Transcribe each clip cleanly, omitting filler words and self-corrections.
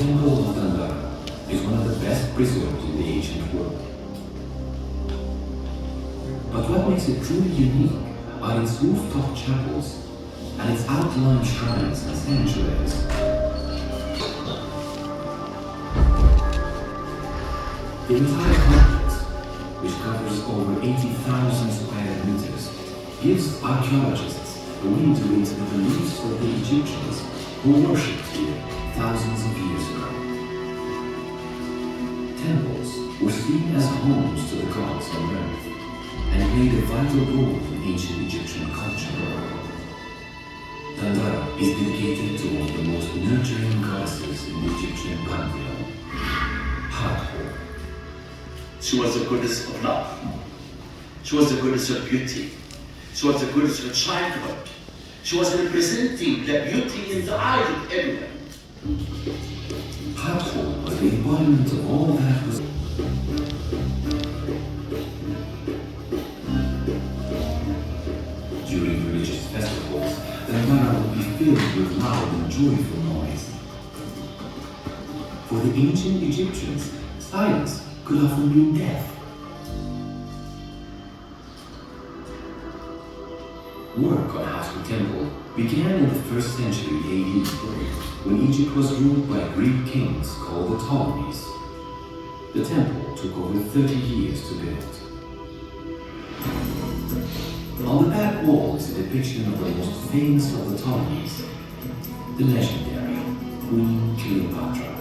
Temple of Hathor is one of the best preserved in the ancient world. But what makes it truly unique are its rooftop chapels and its outlying shrines and sanctuaries. The entire complex, which covers over 80,000 square meters, gives archaeologists a window into the beliefs of the Egyptians who worshipped here thousands of years ago. Temples were seen as homes to the gods on earth and played a vital role in ancient Egyptian culture. Hathor is dedicated to one of the most nurturing goddesses in the Egyptian pantheon, Hathor. She was the goddess of love. She was the goddess of beauty. She was the goddess of childhood. She was representing the beauty in the eyes of everyone. Hathor was the embodiment of all that was. During religious festivals, the Hathor would be filled with loud and joyful noise. For the ancient Egyptians, silence could often mean death. Work on Hathor Temple began in the 1st century AD, when Egypt was ruled by Greek kings called the Ptolemies. The temple took over 30 years to build. On the back wall is a depiction of the most famous of the Ptolemies, the legendary Queen Cleopatra.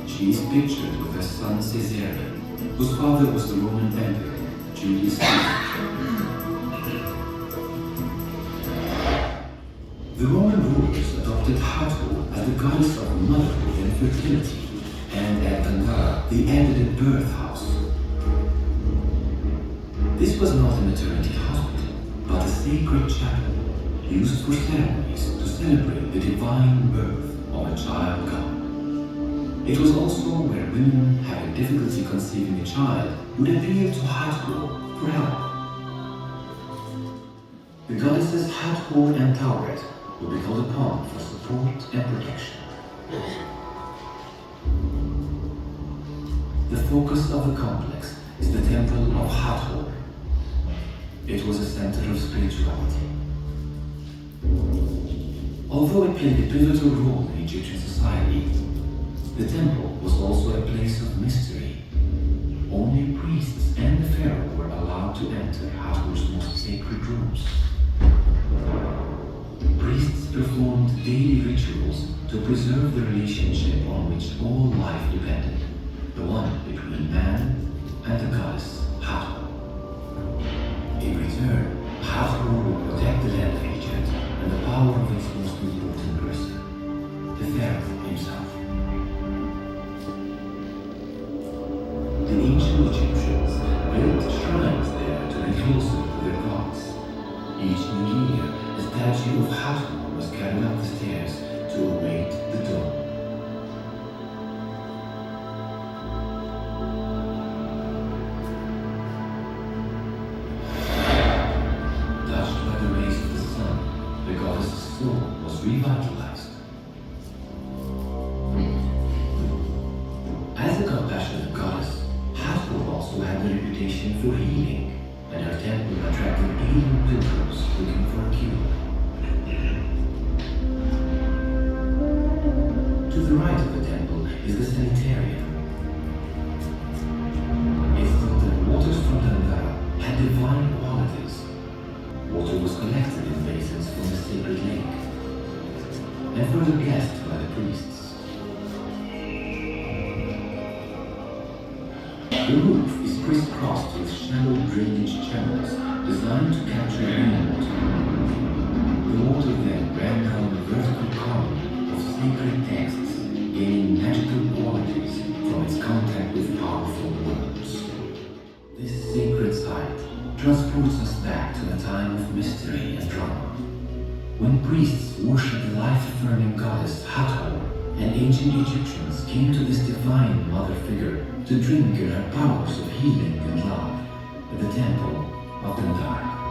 She is pictured with her son Caesarion, whose father was the Roman Emperor Julius Caesar. The Roman rulers adopted Hathor as the goddess of motherhood and fertility, and at Hathor they added a birth house. This was not a maternity hospital, but a sacred chapel used for ceremonies to celebrate the divine birth of a child god. It was also where women having difficulty conceiving a child would appeal to Hathor for help. The goddesses Hathor and Tauret would be called upon for support and protection. The focus of the complex is the Temple of Hathor. It was a center of spirituality. Although it played a pivotal role in Egyptian society, the temple was also a place of mystery. Only priests and the pharaoh were allowed to enter Hathor's most sacred rooms. Priests performed daily rituals to preserve the relationship on which all life depended, the one between man and the goddess Hathor. In return, Hathor would protect the land of Egypt and the power of its most important person, the pharaoh himself. The ancient Egyptians built shrines there to be closer to their gods. Each new year, a statue of Hathor was carried up the stairs to await the dawn. Touched by the rays of the sun, the goddess's soul was revitalized. As a compassionate goddess, Hathor also had a reputation for healing, and her temple attracted eager pilgrims looking for a cure. To the right of the temple is the sanitarium. It's thought that waters from Hathor had divine qualities. Water was collected in basins from the sacred lake, and further blessed by the priests. The roof is crisscrossed with shallow drainage channels designed to capture rainwater. The water then ran down the vertical column of sacred texts, gaining magical qualities from its contact with powerful words. This sacred site transports us back to a time of mystery and drama, when priests worshipped the life-affirming goddess Hathor, and ancient Egyptians came to this divine mother figure to drink in her powers of healing and love at the Temple of Hathor.